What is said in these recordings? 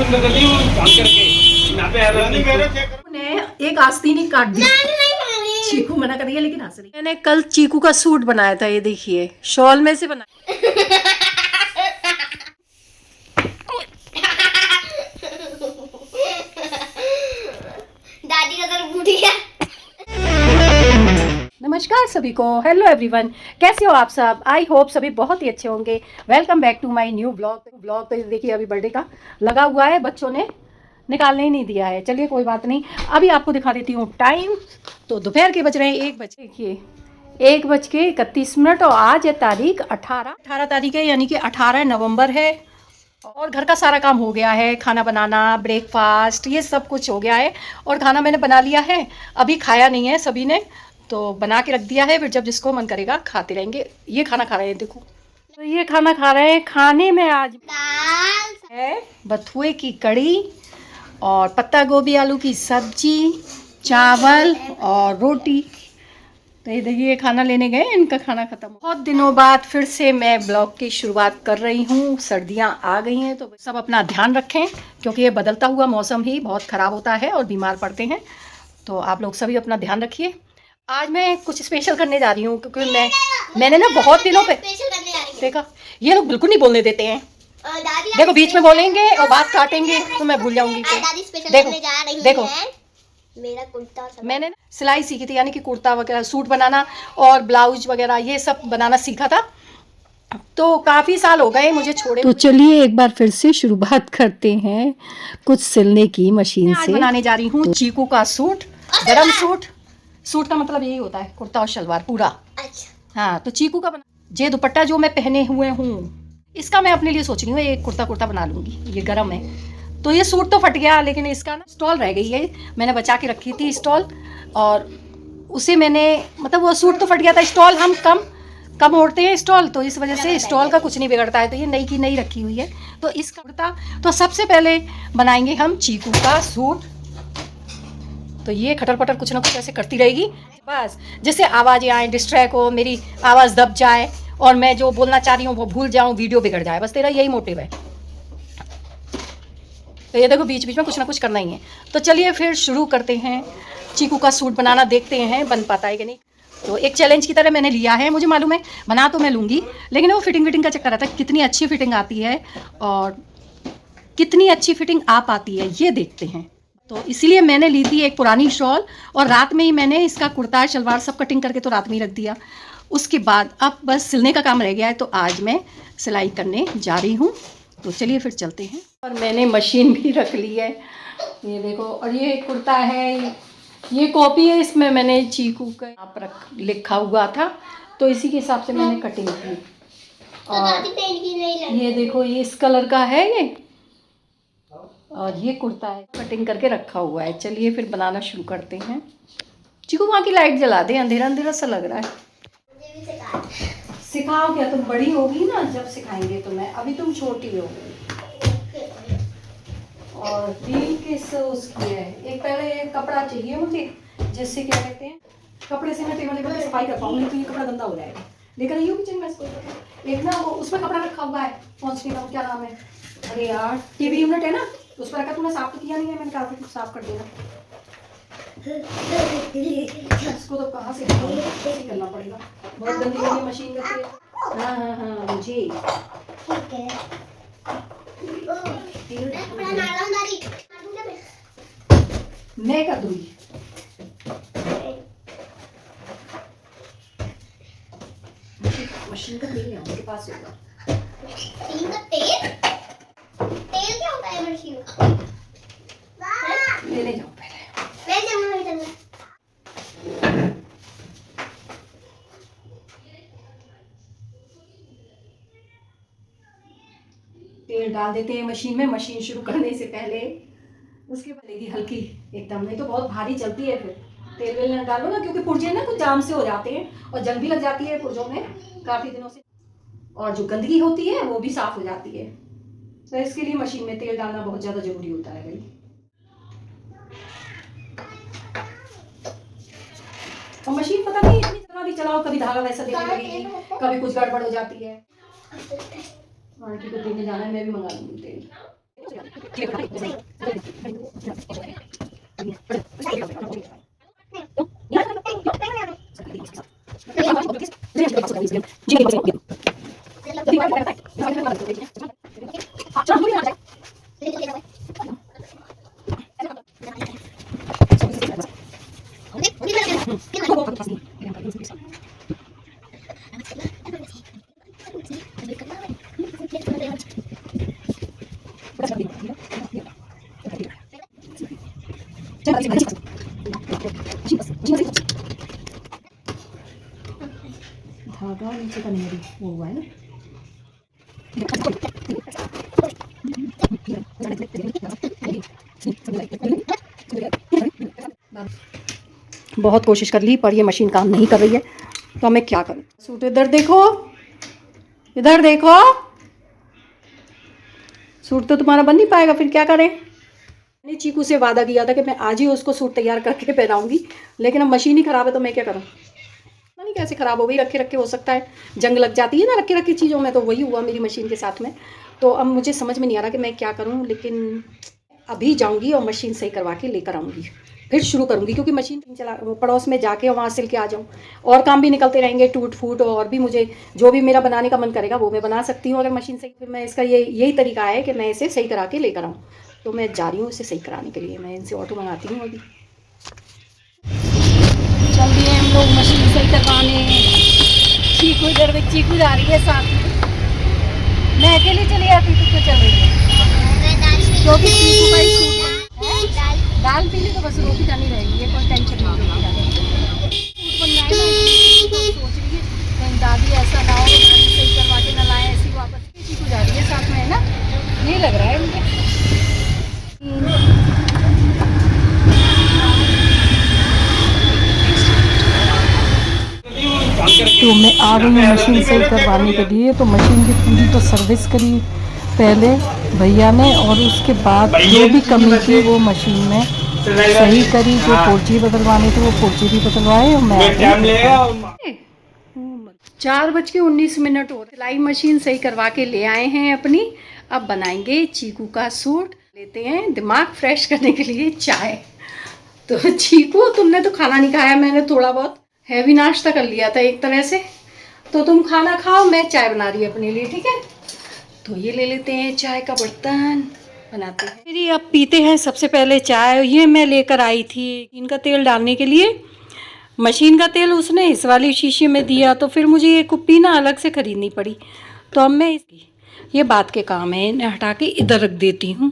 ने एक आस्तीन काट दी। चीकू मना कर रही है लेकिन हंस रही है। मैंने कल चीकू का सूट बनाया था, ये देखिए शॉल में से बनाया। दादी का सर बूढ़ी है। नमस्कार सभी को, हेलो एवरीवन, कैसे हो आप सब? आई होप सभी बहुत ही अच्छे होंगे। Welcome back to my new blog. तो देखिए अभी बर्थडे का लगा हुआ है, बच्चों ने निकालने ही नहीं दिया है। चलिए कोई बात नहीं, अभी आपको दिखा देती हूँ टाइम। तो दोपहर के बज रहे हैं 1 बजे। देखिए 1:31 और आज है तारीख 18 तारीख है, यानी कि 18 नवंबर है। और घर का सारा काम हो गया है, खाना बनाना, ब्रेकफास्ट, ये सब कुछ हो गया है। और खाना मैंने बना लिया है, अभी खाया नहीं है सभी ने, तो बना के रख दिया है। फिर जब जिसको मन करेगा खाते रहेंगे। ये खाना खा रहे हैं, देखो तो ये खाना खा रहे हैं। खाने में आज दाल है बथुए की कड़ी और पत्ता गोभी आलू की सब्जी, चावल और रोटी। तो ये देखिए खाना लेने गए, इनका खाना खत्म। बहुत दिनों बाद फिर से मैं ब्लॉग की शुरुआत कर रही हूँ। सर्दियाँ आ गई हैं तो सब अपना ध्यान रखें, क्योंकि ये बदलता हुआ मौसम ही बहुत ख़राब होता है और बीमार पड़ते हैं। तो आप लोग सभी अपना ध्यान रखिए। आज मैं कुछ स्पेशल करने जा रही हूँ, क्योंकि मैंने ना बहुत दिनों पे स्पेशल करने आ रही है। देखा ये लोग बिल्कुल नहीं बोलने देते हैं। दादी देखो बीच में बोलेंगे और बात काटेंगे तो मैं भूल जाऊंगी फिर। दादी स्पेशल देखो, करने जा रही देखो। है। मेरा कुर्ता और मैंने ना सिलाई सीखी थी, यानी कि कुर्ता वगैरह, सूट बनाना और ब्लाउज वगैरह ये सब बनाना सीखा था। तो काफ़ी साल हो गए मुझे छोड़े। तो चलिए एक बार फिर से शुरुआत करते हैं कुछ सिलने की मशीन से। बनाने जा रही हूँ चीकू का सूट, गरम सूट। सूट का मतलब यही होता है कुर्ता और शलवार पूरा। अच्छा हाँ, तो चीकू का बना। ये दुपट्टा जो मैं पहने हुए हूँ, इसका मैं अपने लिए सोच रही हूँ एक कुर्ता बना लूँगी। ये गरम है। तो ये सूट तो फट गया, लेकिन इसका ना स्टॉल रह गई है, मैंने बचा के रखी थी स्टॉल। और उसे मैंने मतलब वो सूट तो फट गया था, स्टॉल हम कम ओढ़ते हैं स्टॉल, तो इस वजह से स्टॉल का कुछ नहीं बिगड़ता है। तो ये नई की नई रखी हुई है। तो इसका कुर्ता तो सबसे पहले बनाएंगे हम चीकू का सूट। तो ये खटर पटर कुछ ना कुछ ऐसे करती रहेगी, बस जिससे आवाज़ें आए, डिस्ट्रैक्ट हो, मेरी आवाज़ दब जाए और मैं जो बोलना चाह रही हूँ वो भूल जाऊँ, वीडियो बिगड़ जाए। बस तेरा यही मोटिव है। तो ये देखो बीच बीच में कुछ ना कुछ करना ही है। तो चलिए फिर शुरू करते हैं चीकू का सूट बनाना, देखते हैं बन पाता है कि नहीं। तो एक चैलेंज की तरह मैंने लिया है। मुझे मालूम है बना तो मैं लूँगी, लेकिन वो फिटिंग का चक्कर आता है, कितनी अच्छी फिटिंग आती है और कितनी अच्छी फिटिंग आ पाती है ये देखते हैं। तो इसीलिए मैंने ली थी एक पुरानी शॉल और रात में ही मैंने इसका कुर्ता शलवार सब कटिंग करके तो रात में ही रख दिया। उसके बाद अब बस सिलने का काम रह गया है, तो आज मैं सिलाई करने जा रही हूँ। तो चलिए फिर चलते हैं। और मैंने मशीन भी रख ली है, ये देखो। और ये कुर्ता है, ये कॉपी है, इसमें मैंने चीकू का आप लिखा हुआ था, तो इसी के हिसाब से मैंने कटिंग की। और ये देखो ये इस कलर का है ये, और ये कुर्ता है, कटिंग करके रखा हुआ है। चलिए फिर बनाना शुरू करते हैं। चीकू वहाँ की लाइट जला दे, अंधेरा अंधेरा सा लग रहा है। सिखाओ क्या? तुम बड़ी होगी ना जब सिखाएंगे तुम्हें, अभी तुम छोटी हो। और तीन किस उसकी है, एक पहले एक कपड़ा चाहिए मुझे, जिससे क्या कहते हैं कपड़े से मैं टेबल की सफाई कर पाऊँ, नहीं तो ये कपड़ा गंदा हो जाएगा। लेकर आई हो किचन में इसको। एक ना वो उसमें कपड़ा रखा हुआ है, पहुँचने का क्या नाम है, अरे यार टीवी यूनिट है ना, उस पर रखा। तूने साफ तो किया नहीं है, मैंने कहा कुछ साफ कर देना। इसको तो कहाँ से करना पड़ेगा, बहुत गंदी मशीन करती है। हाँ मुझे मैं कर दूंगी। मशीन का तेल यहाँ के पास होगा। मशीन का तेल? तेल क्या होता है मशीन का? ले जाओ पहले। ले जाऊंगा इधर। तेल डाल देते हैं मशीन में, मशीन शुरू करने से पहले। उसके बाद लेगी हल्की एकदम, नहीं तो बहुत भारी चलती है। फिर तेल वेल न डालो ना, क्योंकि पुर्जे ना कुछ जाम से हो जाते हैं और जंग भी लग जाती है पुर्जों में काफ़ी दिनों से, और जो गंदगी होती है वो भी साफ हो जाती है। तो इसके लिए मशीन में तेल डालना बहुत ज़्यादा जरूरी होता है भाई। और मशीन पता नहीं इतनी जगह भी चलाओ, कभी धागा वैसा देने लगेगी, कभी कुछ गड़बड़ हो जाती है। आंटी को देने जाना है, मैं भी मंगा लूंगी तेल। धागा नीचे का नहीं वो हुआ है ना। बहुत कोशिश कर ली पर ये मशीन काम नहीं कर रही है, तो मैं क्या करूं। सूट इधर देखो, इधर देखो, सूट तो तुम्हारा बन नहीं पाएगा, फिर क्या करें। मैंने चीकू से वादा किया था कि मैं आज ही उसको सूट तैयार करके पहनाऊंगी, लेकिन अब मशीन ही ख़राब है तो मैं क्या करूं। पता नहीं कैसे ख़राब हो गई, रखे रखे हो सकता है जंग लग जाती है ना रखे रखे चीज़ों में, तो वही हुआ मेरी मशीन के साथ में। तो अब मुझे समझ में नहीं आ रहा कि मैं क्या करूं, लेकिन अभी जाऊंगी और मशीन सही करवा के लेकर आऊँगी, फिर शुरू करूँगी। क्योंकि मशीन चला पड़ोस में जाके वहाँ सिल के आ जाऊँ, और काम भी निकलते रहेंगे टूट फूट, और भी मुझे जो भी मेरा बनाने का मन करेगा वो मैं बना सकती हूँ अगर मशीन सही। फिर मैं इसका यही तरीका है कि मैं इसे सही करा के लेकर आऊँ। तो मैं जा रही हूँ इसे सही कराने के लिए, मैं इनसे ऑटो मंगाती हूँ। अभी चल दिए हम लोग मशीन सही करवाने। चीकू इधर में, चीकू जा रही है साथ में, मैं अकेले चली आती तो क्यों चल रही है, क्योंकि चीकू का ही सूट है। दाल पीली तो बस रोटी जानी रहेगी, ये कोई टेंशन नहीं होगी। सूट बन जाए ना, तो सोच रही है कहीं दादी ऐसा ना हो दादी सही करवा के ना लाए ऐसी वापस। चीकू जा रही है साथ में, है ना, ये लग रहा है मुझे। तो मैं आ गई हूँ मशीन सही करवाने के लिए। तो मशीन की पूरी तो सर्विस करी पहले भैया ने, और उसके बाद जो भी कमी थी वो मशीन में सही करी। जो पुर्जी बदलवाने थे वो पुर्जी भी बदलवाए। और मैं 4:19 हो रहे, सिलाई मशीन सही करवा के ले आए हैं अपनी। अब बनाएंगे चीकू का सूट। लेते हैं दिमाग फ्रेश करने के लिए चाय। तो चीकू तुमने तो खाना नहीं खाया, मैंने थोड़ा बहुत हैवी नाश्ता कर लिया था एक तरह से, तो तुम खाना खाओ, मैं चाय बना रही हूँ अपने लिए, ठीक है। तो ये ले लेते हैं चाय का बर्तन, बनाते हैं। फिर अब पीते हैं सबसे पहले चाय। ये मैं लेकर आई थी इनका तेल डालने के लिए, मशीन का तेल उसने इस वाली शीशी में दिया, तो फिर मुझे ये कुप्पी ना अलग से ख़रीदनी पड़ी। तो अब मैं इसकी ये बात के काम है, इन्हें हटा के इधर रख देती हूँ।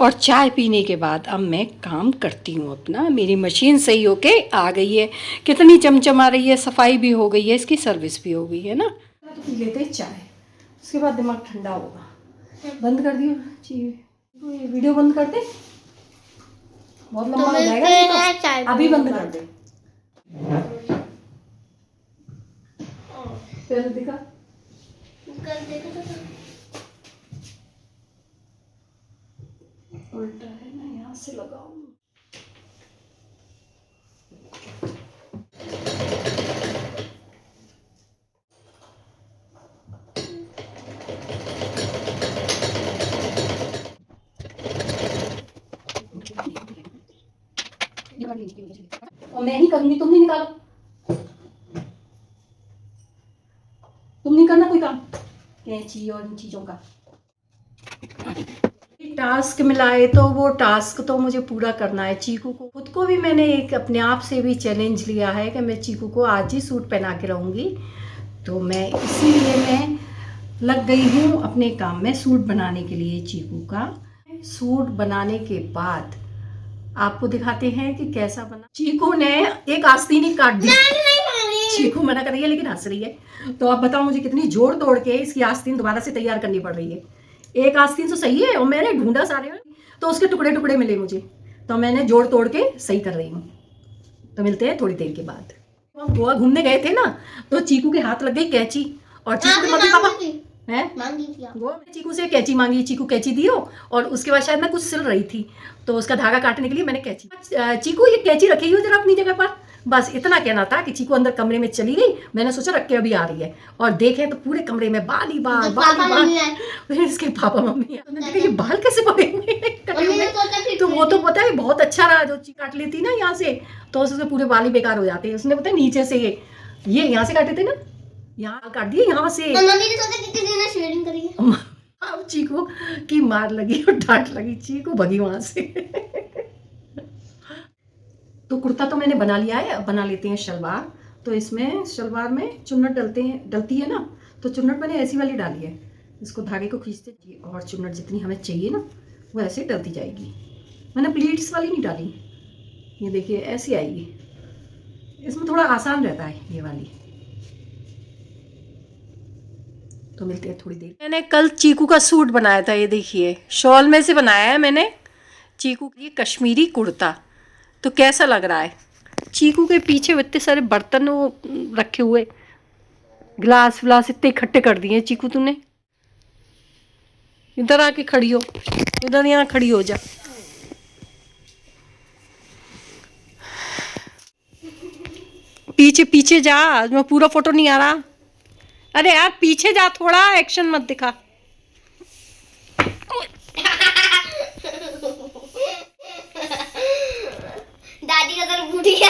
और चाय पीने के बाद अब मैं काम करती हूँ अपना। मेरी मशीन सही होके आ गई है, कितनी चमचमा रही है, सफाई भी हो गई है, इसकी सर्विस भी हो गई है ना। तो पी लेते हैं चाय, उसके बाद दिमाग ठंडा होगा। बंद कर दियो तो ये वीडियो बंद कर दे, बहुत लंबा हो जाएगा। तो अभी बंद कर दे, पहले दिखा उल्टा है ना, यहाँ से लगाऊं। और मैं ही करूंगी, तुम नहीं निकालो, तुम नहीं करना कोई काम कैंची और इन चीजों का। टास्क मिला है तो वो टास्क तो मुझे पूरा करना है। चीकू को खुद को भी मैंने एक अपने आप से भी चैलेंज लिया है कि मैं चीकू को आज ही सूट पहना के रहूँगी। तो मैं इसीलिए मैं लग गई हूँ अपने काम में, सूट बनाने के लिए चीकू का। सूट बनाने के बाद आपको दिखाते हैं कि कैसा बना। चीकू ने एक आस्तीन ही काट दी। चीकू मना कर रही है लेकिन हंस रही है। तो आप बताओ मुझे कितनी जोड़ तोड़ के इसकी आस्तीन दोबारा से तैयार करनी पड़ रही है। एक आस्तीन तो सही है और मैंने ढूंढा सारे में तो उसके टुकड़े टुकड़े मिले मुझे, तो मैंने जोड़ तोड़ के सही कर रही हूँ। तो मिलते हैं थोड़ी देर के बाद। हम गोवा घूमने गए थे ना, तो चीकू के हाथ लग गई कैंची, और चीकू के मम्मी पापा गोवा में चीकू से कैंची मांगी, चीकू कैंची दियो। और उसके बाद शायद मैं कुछ सिल रही थी तो उसका धागा काटने के लिए मैंने कैंची, चीकू ये कैंची रखी हुई जरा अपनी जगह पर, बस इतना कहना था कि चीकू अंदर कमरे में चली गई, मैंने सोचा रख के अभी आ रही है, और देखे तो पूरे कमरे में बाल ही बाल, बाल ही बाल। फिर इसके पापा मम्मी देखा ये बाल कैसे पड़ेंगे, तो वो तो पता है बहुत अच्छा रहा, जो काट लेती ना यहाँ से तो उसके पूरे बाल ही बेकार हो जाते हैं। उसने पता है नीचे से ये यहाँ से काटे थे ना, यहाँ काट दिए यहाँ से। मम्मी ने सोचा कितने दिन शेयरिंग करी है। अब चीकू की मार लगी और डांट लगी, चीकू भगी वहां से। तो कुर्ता तो मैंने बना लिया है, अब बना लेते हैं शलवार। तो इसमें शलवार में चुन्नट डलती है ना, तो चुन्नट मैंने ऐसी वाली डाली है, इसको धागे को खींचते और चुन्नट जितनी हमें चाहिए ना वो ऐसे डलती जाएगी। मैंने प्लीट्स वाली नहीं डाली, ये देखिए ऐसी आएगी, इसमें थोड़ा आसान रहता है ये वाली। तो मिलते हैं थोड़ी देर। मैंने कल चीकू का सूट बनाया था, ये देखिए शॉल में से बनाया है मैंने चीकू ये कश्मीरी कुर्ता। तो कैसा लग रहा है? चीकू के पीछे इतने सारे बर्तन वो रखे हुए, गिलास विलास इतने इकट्ठे कर दिए चीकू तूने। इधर आके खड़ी हो, इधर यहाँ खड़ी हो जा। पीछे पीछे जा, मैं पूरा फोटो नहीं आ रहा। अरे यार पीछे जा, थोड़ा एक्शन मत दिखा। दादी का सर फूट गया।